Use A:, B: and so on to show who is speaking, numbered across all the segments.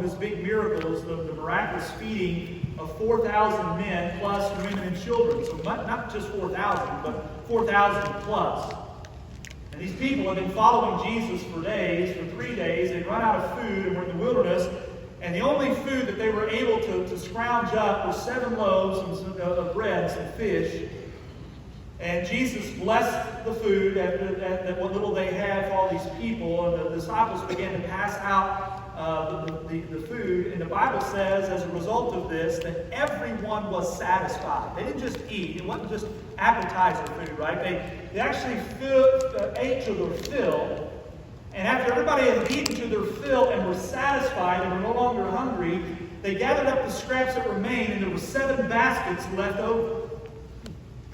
A: this big miracle is the miraculous feeding of 4,000 men plus women and children. So not just 4,000, but 4,000 plus. And these people have been following Jesus for days, for 3 days. They'd run out of food and were in the wilderness. And the only food that they were able to scrounge up was 7 loaves of bread and some fish. And Jesus blessed the food at what little they had for all these people. And the disciples began to pass out the food. And the Bible says, as a result of this, that everyone was satisfied. They didn't just eat. It wasn't just appetizer food, right? They actually ate to their fill. And after everybody had eaten to their fill and were satisfied and were no longer hungry, they gathered up the scraps that remained, and there were 7 baskets left over.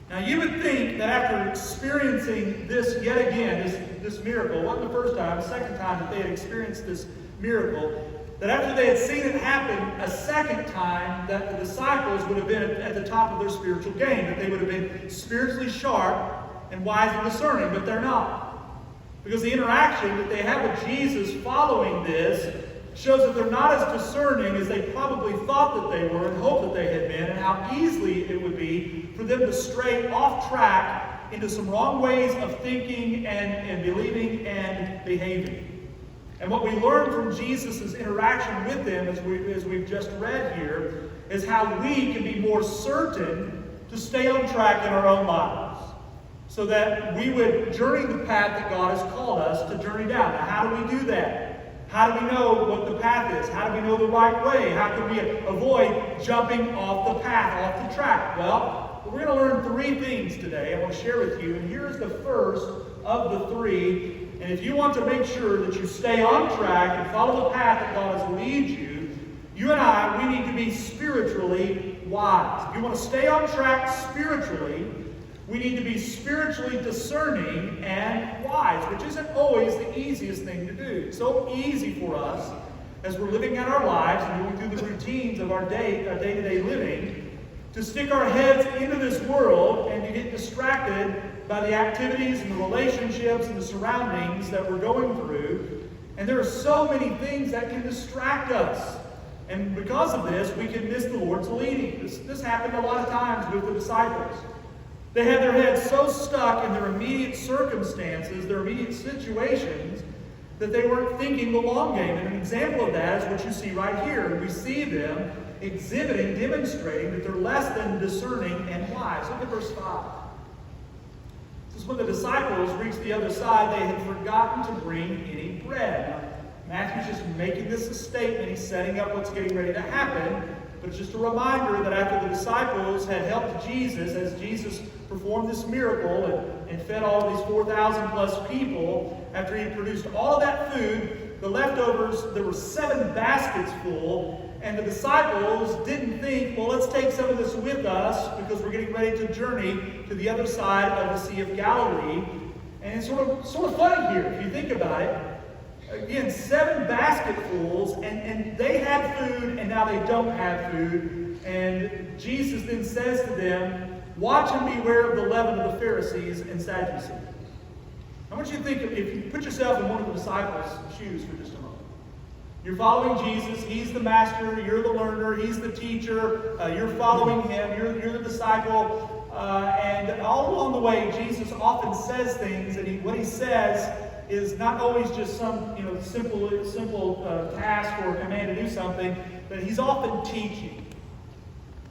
A: Now you would think that after experiencing this yet again, this miracle, it wasn't the first time, the second time that they had experienced this miracle, that after they had seen it happen a second time, that the disciples would have been at the top of their spiritual game, that they would have been spiritually sharp and wise and discerning, but they're not. Because the interaction that they have with Jesus following this shows that they're not as discerning as they probably thought that they were and hoped that they had been, and how easily it would be for them to stray off track into some wrong ways of thinking and believing and behaving. And what we learn from Jesus' interaction with them, as we've just read here, is how we can be more certain to stay on track in our own lives, so that we would journey the path that God has called us to journey down. Now, how do we do that? How do we know what the path is? How do we know the right way? How can we avoid jumping off the path, off the track? Well, we're going to learn 3 things today I want to share with you. And here's the first of the 3. And if you want to make sure that you stay on track and follow the path that God has led you, you and I, we need to be spiritually wise. If you want to stay on track spiritually, we need to be spiritually discerning and wise, which isn't always the easiest thing to do. It's so easy for us, as we're living out our lives and going through the routines of our day-to-day living, to stick our heads into this world and to get distracted by the activities and the relationships and the surroundings that we're going through. And there are so many things that can distract us. And because of this, we can miss the Lord's leading. This happened a lot of times with the disciples. They had their heads so stuck in their immediate circumstances, their immediate situations, that they weren't thinking the long game. And an example of that is what you see right here. We see them exhibiting, demonstrating that they're less than discerning and wise. Look at verse 5. This is when the disciples reached the other side, they had forgotten to bring any bread. Now, Matthew's just making this a statement. He's setting up what's getting ready to happen. But it's just a reminder that after the disciples had helped Jesus, as Jesus performed this miracle and fed all these 4,000 plus people, after he produced all of that food, the leftovers, there were 7 baskets full, and the disciples didn't think, well, let's take some of this with us because we're getting ready to journey to the other side of the Sea of Galilee. And it's sort of funny here, if you think about it. Again, 7 basketfuls, and they had food, and now they don't have food. And Jesus then says to them, watch and beware of the leaven of the Pharisees and Sadducees. I want you to think, if you put yourself in one of the disciples' shoes for just a moment. You're following Jesus. He's the master. You're the learner. He's the teacher. You're following him. You're the disciple. And all along the way, Jesus often says things, and what he says is not always just some simple task or command to do something, but he's often teaching.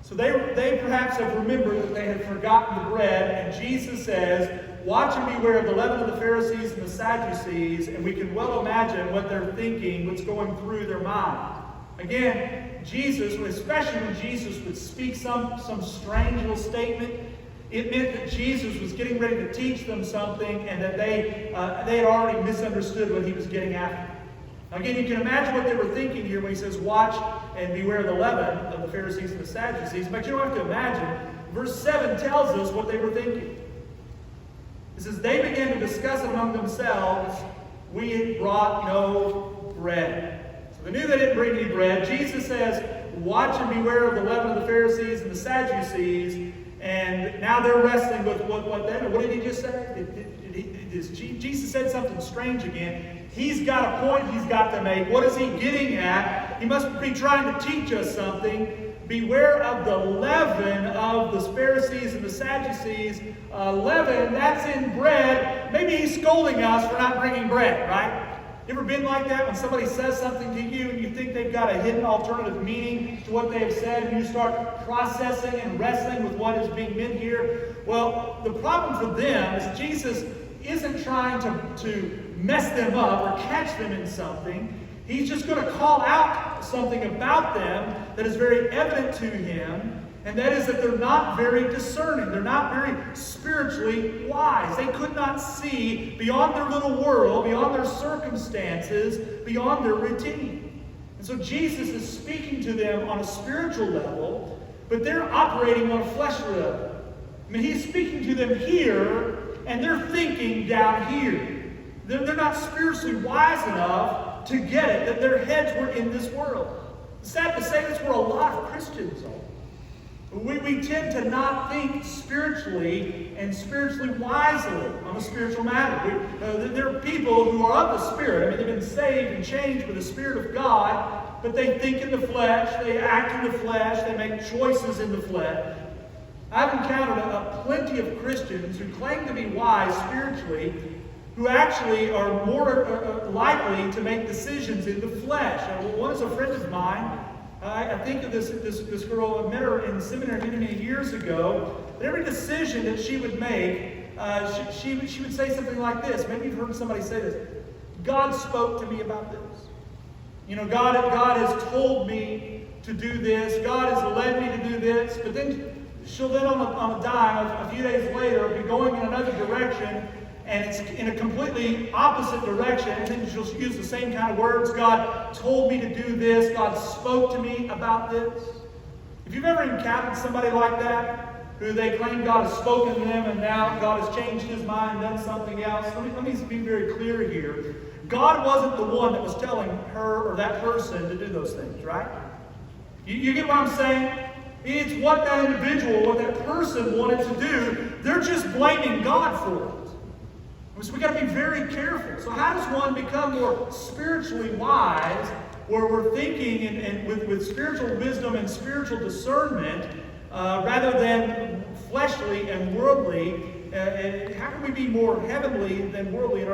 A: So they perhaps have remembered that they had forgotten the bread, and Jesus says, watch and beware of the leaven of the Pharisees and the Sadducees, and we can well imagine what they're thinking, what's going through their mind. Again, Jesus, especially when Jesus would speak some strange little statement, it meant that Jesus was getting ready to teach them something, and that they had already misunderstood what he was getting after. Again, you can imagine what they were thinking here when he says, watch and beware the leaven of the Pharisees and the Sadducees. But you don't have to imagine. Verse 7 tells us what they were thinking. It says, they began to discuss among themselves, we had brought no bread. So they knew they didn't bring any bread. Jesus says, watch and beware of the leaven of the Pharisees and the Sadducees. And now they're wrestling with what did he just say? Jesus said something strange again. He's got a point he's got to make. What is he getting at He must be trying to teach us something. Beware of the leaven of the Pharisees and the Sadducees. Leaven, that's in bread. Maybe he's scolding us for not bringing bread, right? You ever been like that when somebody says something to you and you think they've got a hidden alternative meaning to what they have said, and you start processing and wrestling with what is being meant here? Well, the problem for them is Jesus isn't trying to mess them up or catch them in something. He's just going to call out something about them that is very evident to him, and that is that they're not very discerning. They're not very spiritually wise. They could not see beyond their little world, beyond their circumstances, beyond their routine. And so Jesus is speaking to them on a spiritual level, but they're operating on a fleshly level. I mean, he's speaking to them here, and they're thinking down here. They're not spiritually wise enough to get it, that their heads were in this world. It's sad to say that's where a lot of Christians are. We tend to not think spiritually and spiritually wisely on a spiritual matter. There are people who are of the Spirit. I mean, they've been saved and changed with the Spirit of God, but they think in the flesh, they act in the flesh, they make choices in the flesh. I've encountered plenty of Christians who claim to be wise spiritually, who actually are more likely to make decisions in the flesh. One is a friend of mine. I think of this girl. I met her in seminary many years ago. But every decision that she would make, she would say something like this. Maybe you've heard somebody say this. God spoke to me about this. You know, God has told me to do this. God has led me to do this. But then she'll on a dime, a few days later, be going in another direction, and it's in a completely opposite direction, and then she'll use the same kind of words. God told me to do this. God spoke to me about this. If you've ever encountered somebody like that, who they claim God has spoken to them, and now God has changed his mind and done something else, let me be very clear here. God wasn't the one that was telling her or that person to do those things, right? You get what I'm saying? It's what that individual, what that person wanted to do. They're just blaming God for it. So we've got to be very careful. So how does one become more spiritually wise, where we're thinking and with spiritual wisdom and spiritual discernment, rather than fleshly and worldly? How can we be more heavenly than worldly in our